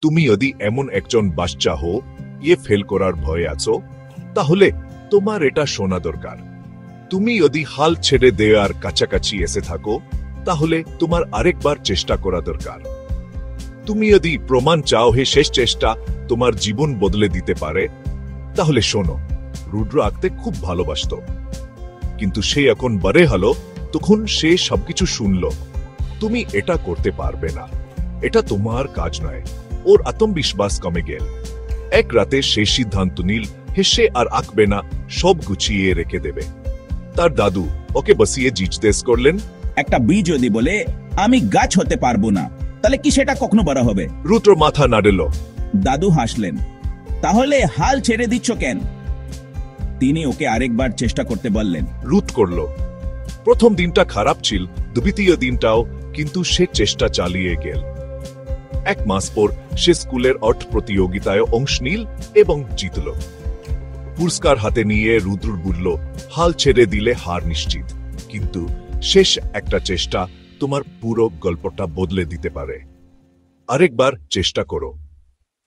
তুমি যদি এমন একজন বাচ্চা হো ফেল করার ভয় আছো, তাহলে তোমার এটা শোনা দরকার। তুমি যদি হাল ছেড়ে দেওয়ার কাছাকাছি এসে থাকো, তাহলে তোমার আরেকবার চেষ্টা করা দরকার। তুমি যদি প্রমাণ চাও শেষ চেষ্টা তোমার জীবন বদলে দিতে পারে, তাহলে শোনো, রুদ্র আঁকতে খুব ভালোবাসত, কিন্তু সে এখন বড় হলো, তখন সে সবকিছু শুনল। তুমি এটা করতে পারবে না, এটা তোমার কাজ নয়। ওর আত্মবিশ্বাস কমে গেল। এক রাতে সে সিদ্ধান্ত নিল সে আর আঁকবে না, সব গুছিয়ে রেখে দেবে। তার দাদু ওকে বসিয়ে জিজ্ঞেস করলেন, একটা বীজ যদি বলে আমি গাছ হতে পারবো না, তাহলে কি সেটা কখনো বড় হবে? রুদ্র মাথা নাড়ল। দাদু হাসলেন, তাহলে হাল ছেড়ে দিচ্ছ কেন? তিনি ওকে আরেকবার চেষ্টা করতে বললেন। রুদ করল। প্রথম দিনটা খারাপ ছিল, দ্বিতীয় দিনটাও, কিন্তু সে চেষ্টা চালিয়ে গেল। এক মাস পর সে স্কুলের আর্ট প্রতিযোগিতায় অংশ নিল এবং জিতল। পুরস্কার হাতে নিয়ে রুদ্র বলল, হাল ছেড়ে দিলে হার নিশ্চিত, কিন্তু শেষ একটা চেষ্টা তোমার পুরো গল্পটা বদলে দিতে পারে। আরেকবার চেষ্টা করো।